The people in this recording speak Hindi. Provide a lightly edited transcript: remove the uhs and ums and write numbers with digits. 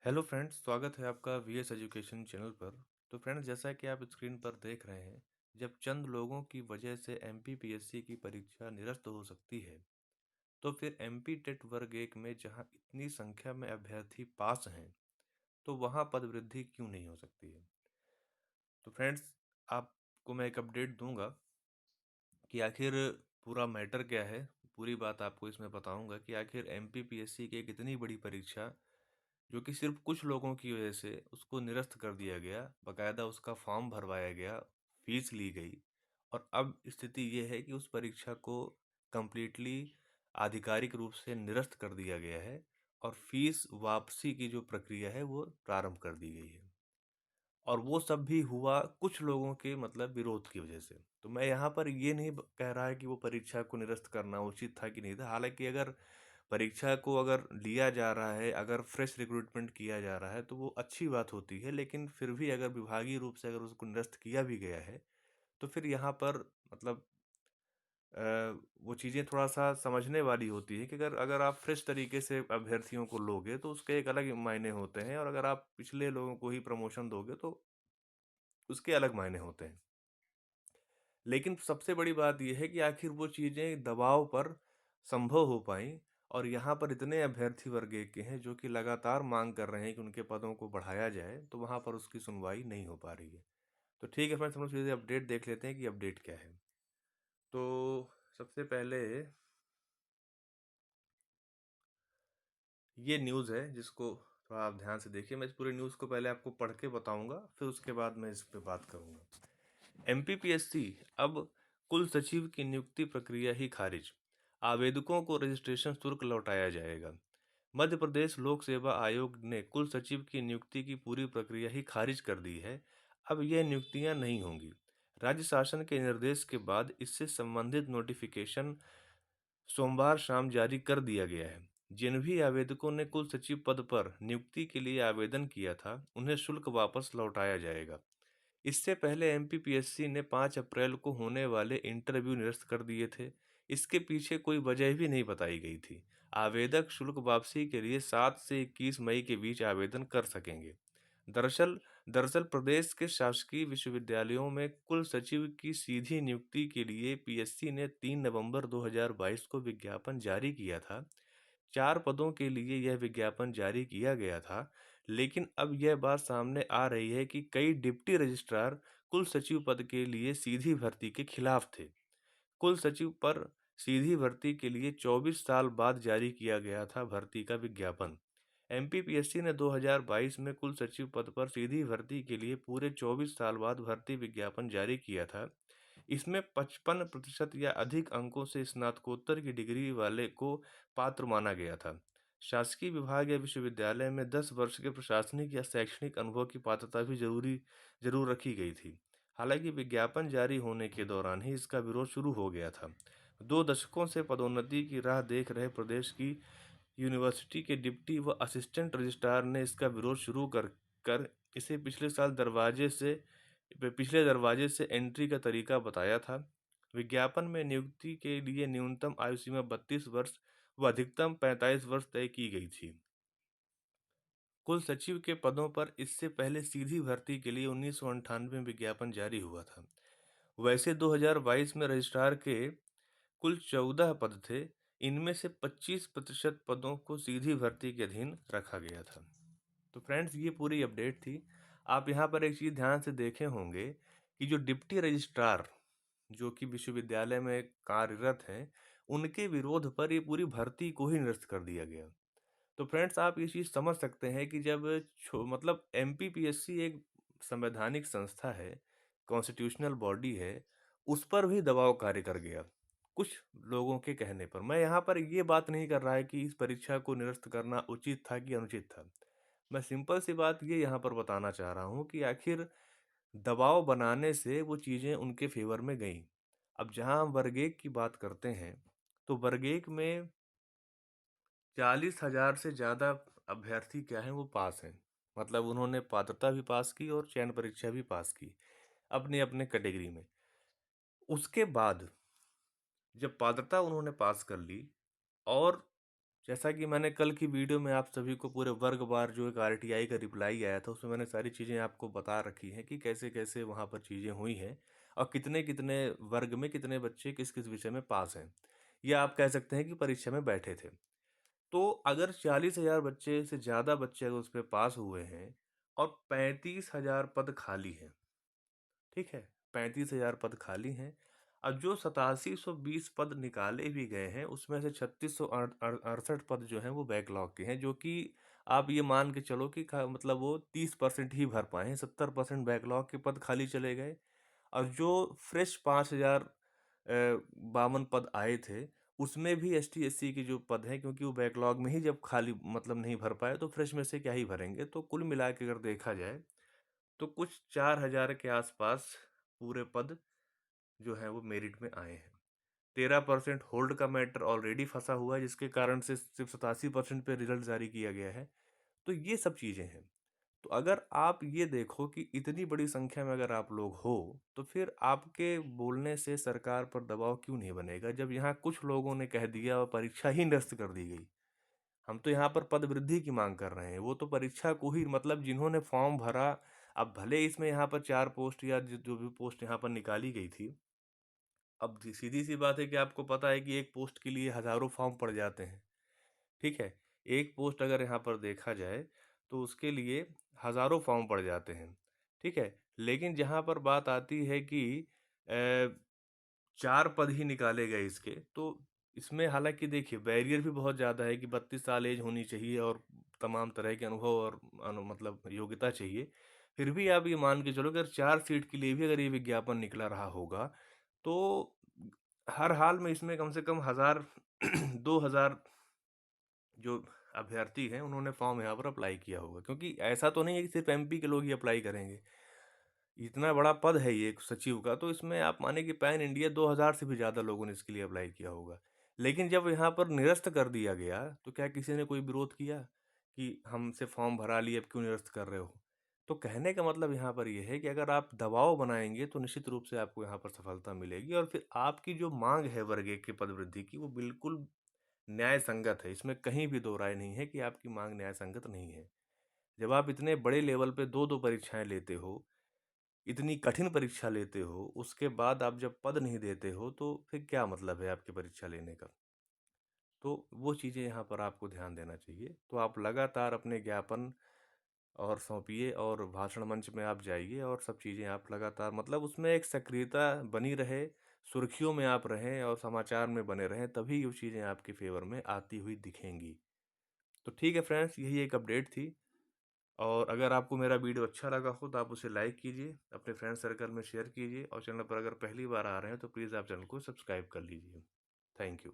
हेलो फ्रेंड्स, स्वागत है आपका वीएस एजुकेशन चैनल पर। तो फ्रेंड्स, जैसा कि आप स्क्रीन पर देख रहे हैं, जब चंद लोगों की वजह से एमपीपीएससी की परीक्षा निरस्त हो सकती है, तो फिर एमपी टेट वर्ग एक में जहां इतनी संख्या में अभ्यर्थी पास हैं, तो वहां पदवृद्धि क्यों नहीं हो सकती है। तो फ्रेंड्स, आपको मैं एक अपडेट दूंगा कि आखिर पूरा मैटर क्या है। पूरी बात आपको इसमें बताऊंगा कि आखिर एमपीपीएससी की एक इतनी बड़ी परीक्षा जो कि सिर्फ कुछ लोगों की वजह से उसको निरस्त कर दिया गया, बकायदा उसका फॉर्म भरवाया गया, फीस ली गई, और अब स्थिति ये है कि उस परीक्षा को कंप्लीटली आधिकारिक रूप से निरस्त कर दिया गया है और फीस वापसी की जो प्रक्रिया है वो प्रारंभ कर दी गई है। और वो सब भी हुआ कुछ लोगों के मतलब विरोध की वजह से। तो मैं यहाँ पर ये नहीं कह रहा है कि वो परीक्षा को निरस्त करना उचित था कि नहीं था। हालांकि अगर परीक्षा को अगर लिया जा रहा है, अगर फ्रेश रिक्रूटमेंट किया जा रहा है, तो वो अच्छी बात होती है। लेकिन फिर भी अगर विभागीय रूप से अगर उसको निरस्त किया भी गया है, तो फिर यहाँ पर मतलब अ, वो चीज़ें थोड़ा सा समझने वाली होती है कि अगर अगर आप फ्रेश तरीके से अभ्यर्थियों को लोगे तो उसके एक अलग मायने होते हैं, और अगर आप पिछले लोगों को ही प्रमोशन दोगे तो उसके अलग मायने होते हैं। लेकिन सबसे बड़ी बात यह है कि आखिर वो चीज़ें दबाव पर संभव हो पाई, और यहाँ पर इतने अभ्यर्थी वर्ग के हैं जो कि लगातार मांग कर रहे हैं कि उनके पदों को बढ़ाया जाए, तो वहाँ पर उसकी सुनवाई नहीं हो पा रही है। तो ठीक है फ्रेंड्स, हम लोग सीधे अपडेट देख लेते हैं कि अपडेट क्या है। तो सबसे पहले ये न्यूज़ है जिसको थोड़ा आप ध्यान से देखिए। मैं इस पूरे न्यूज़ को पहले आपको पढ़ के बताऊंगा, फिर उसके बाद मैं इस पे बात करूंगा। एमपीपीएससी अब कुल सचिव की नियुक्ति प्रक्रिया ही खारिज, आवेदकों को रजिस्ट्रेशन शुल्क लौटाया जाएगा। मध्य प्रदेश लोक सेवा आयोग ने कुल सचिव की नियुक्ति की पूरी प्रक्रिया ही खारिज कर दी है। अब यह नियुक्तियां नहीं होंगी। राज्य शासन के निर्देश के बाद इससे संबंधित नोटिफिकेशन सोमवार शाम जारी कर दिया गया है। जिन भी आवेदकों ने कुल सचिव पद पर नियुक्ति के लिए आवेदन किया था, उन्हें शुल्क वापस लौटाया जाएगा। इससे पहले एमपीपीएससी ने 5 अप्रैल को होने वाले इंटरव्यू निरस्त कर दिए थे। इसके पीछे कोई वजह भी नहीं बताई गई थी। आवेदक शुल्क वापसी के लिए 7 से 21 मई के बीच आवेदन कर सकेंगे। दरअसल दरअसल प्रदेश के शासकीय विश्वविद्यालयों में कुल सचिव की सीधी नियुक्ति के लिए पीएससी ने 3 नवंबर 2022 को विज्ञापन जारी किया था। 4 पदों के लिए यह विज्ञापन जारी किया गया था, लेकिन अब यह बात सामने आ रही है कि कई डिप्टी रजिस्ट्रार कुल सचिव पद के लिए सीधी भर्ती के खिलाफ थे। कुल सचिव पर सीधी भर्ती के लिए 24 साल बाद जारी किया गया था भर्ती का विज्ञापन। एमपीपीएससी ने 2022 में कुल सचिव पद पर सीधी भर्ती के लिए पूरे 24 साल बाद भर्ती विज्ञापन जारी किया था। इसमें 55% या अधिक अंकों से स्नातकोत्तर की डिग्री वाले को पात्र माना गया था। शासकीय विभाग या विश्वविद्यालय में 10 वर्ष के प्रशासनिक या शैक्षणिक अनुभव की पात्रता भी जरूर रखी गई थी। हालांकि विज्ञापन जारी होने के दौरान ही इसका विरोध शुरू हो गया था। 2 दशकों से पदोन्नति की राह देख रहे प्रदेश की यूनिवर्सिटी के डिप्टी व असिस्टेंट रजिस्ट्रार ने इसका विरोध शुरू कर इसे पिछले दरवाजे से एंट्री का तरीका बताया था। विज्ञापन में नियुक्ति के लिए न्यूनतम आयु सीमा 32 वर्ष व अधिकतम 45 वर्ष तय की गई थी। कुल सचिव के पदों पर इससे पहले सीधी भर्ती के लिए 1998 में विज्ञापन जारी हुआ था। वैसे 2022 में रजिस्ट्रार के कुल 14 पद थे। इनमें से 25% पदों को सीधी भर्ती के अधीन रखा गया था। तो फ्रेंड्स, ये पूरी अपडेट थी। आप यहाँ पर एक चीज़ ध्यान से देखे होंगे कि जो डिप्टी रजिस्ट्रार जो कि विश्वविद्यालय में कार्यरत हैं, उनके विरोध पर ये पूरी भर्ती को ही निरस्त कर दिया गया। तो फ्रेंड्स, आप ये चीज़ समझ सकते हैं कि जब मतलब एमपीपीएससी एक संवैधानिक संस्था है, कॉन्स्टिट्यूशनल बॉडी है, उस पर भी दबाव कार्य कर गया कुछ लोगों के कहने पर। मैं यहाँ पर ये बात नहीं कर रहा है कि इस परीक्षा को निरस्त करना उचित था कि अनुचित था। मैं सिंपल सी बात ये यहाँ पर बताना चाह रहा हूँ कि आखिर दबाव बनाने से वो चीज़ें उनके फेवर में गईं। अब जहाँ हम वर्ग एक की बात करते हैं, तो वर्ग एक में 40,000 से ज़्यादा अभ्यर्थी क्या हैं, वो पास हैं। मतलब उन्होंने पात्रता भी पास की और चयन परीक्षा भी पास की अपने अपने कैटेगरी में। उसके बाद जब पात्रता उन्होंने पास कर ली और जैसा कि मैंने कल की वीडियो में आप सभी को पूरे वर्गवार जो एक आरटीआई का रिप्लाई आया था, उसमें मैंने सारी चीज़ें आपको बता रखी हैं कि कैसे-कैसे वहाँ पर चीज़ें हुई हैं और कितने-कितने वर्ग में कितने बच्चे किस-किस विषय में पास हैं। या आप कह सकते हैं कि परीक्षा में बैठे थे। तो अगर 40,000 बच्चे से ज़्यादा बच्चे अगर उसपे पास हुए हैं और 35,000 पद खाली हैं, ठीक है? 35,000 पद खाली हैं और जो 8720 पद निकाले भी गए हैं, उसमें से 3668 पद जो हैं वो बैकलॉग के हैं, जो कि आप ये मान के चलो कि मतलब वो 30% ही भर पाए हैं। 70% बैकलॉग के पद खाली चले गए और जो फ्रेश 5,000 52 पद आए थे, उसमें भी एसटी एससी के जो पद हैं, क्योंकि वो बैकलॉग में ही जब खाली मतलब नहीं भर पाए तो फ्रेश में से क्या ही भरेंगे। तो कुल मिला के अगर देखा जाए तो कुछ 4000 के आसपास पूरे पद जो हैं वो मेरिट में आए हैं। 13% होल्ड का मैटर ऑलरेडी फंसा हुआ है, जिसके कारण से सिर्फ 87% पे रिजल्ट जारी किया गया है। तो ये सब चीज़ें हैं। तो अगर आप ये देखो कि इतनी बड़ी संख्या में अगर आप लोग हो, तो फिर आपके बोलने से सरकार पर दबाव क्यों नहीं बनेगा? जब यहाँ कुछ लोगों ने कह दिया और परीक्षा ही निरस्त कर दी गई। हम तो यहाँ पर पद वृद्धि की मांग कर रहे हैं, वो तो परीक्षा को ही मतलब जिन्होंने फॉर्म भरा, अब भले इसमें यहाँ पर 4 पोस्ट या जो भी पोस्ट यहाँ पर निकाली गई थी, अब सीधी सी बात है कि आपको पता है कि एक पोस्ट के लिए हज़ारों फॉर्म पड़ जाते हैं, ठीक है? एक पोस्ट अगर यहाँ पर देखा जाए, तो उसके लिए हज़ारों फॉर्म पड़ जाते हैं, ठीक है? लेकिन जहाँ पर बात आती है कि अ 4 पद ही निकाले गए इसके, तो इसमें हालाँकि देखिए बैरियर भी बहुत ज़्यादा है कि 32 साल एज होनी चाहिए और तमाम तरह के अनुभव और मतलब योग्यता चाहिए। फिर भी आप ये मान के चलो, अगर 4 सीट के लिए भी अगर ये विज्ञापन निकला रहा होगा, तो हर हाल में इसमें कम से कम 1000 2000 जो अभ्यर्थी हैं, उन्होंने फॉर्म यहाँ पर अप्लाई किया होगा। क्योंकि ऐसा तो नहीं है कि सिर्फ़ एमपी के लोग ही अप्लाई करेंगे। इतना बड़ा पद है ये एक सचिव का, तो इसमें आप माने कि पैन इंडिया 2000 से भी ज़्यादा लोगों ने इसके लिए अप्लाई किया होगा। लेकिन जब यहाँ पर निरस्त कर दिया गया, तो क्या किसी ने कोई विरोध किया कि हमसे फॉर्म भरा लिए, अब क्यों निरस्त कर रहे हो? तो कहने का मतलब यहाँ पर ये है कि अगर आप दबाव बनाएँगे, तो निश्चित रूप से आपको यहाँ पर सफलता मिलेगी और फिर आपकी जो माँग है वर्ग 1 के पदवृद्धि की, वो बिल्कुल न्याय संगत है। इसमें कहीं भी दो राय नहीं है कि आपकी माँग न्याय संगत नहीं है। जब आप इतने बड़े लेवल पे 2-2 परीक्षाएँ लेते हो, इतनी कठिन परीक्षा लेते हो, उसके बाद आप जब पद नहीं देते हो, तो फिर क्या मतलब है आपकी परीक्षा लेने का? तो वो चीज़ें यहाँ पर आपको ध्यान देना चाहिए। तो आप लगातार अपने ज्ञापन और सौंपिए और भाषण मंच में आप जाइए और सब चीज़ें आप लगातार मतलब उसमें एक सक्रियता बनी रहे, सुर्खियों में आप रहें और समाचार में बने रहें, तभी वो चीज़ें आपके फ़ेवर में आती हुई दिखेंगी। तो ठीक है फ्रेंड्स, यही एक अपडेट थी। और अगर आपको मेरा वीडियो अच्छा लगा हो तो आप उसे लाइक कीजिए, अपने फ्रेंड सर्कल में शेयर कीजिए और चैनल पर अगर पहली बार आ रहे हैं तो प्लीज़ आप चैनल को सब्सक्राइब कर लीजिए। Thank you.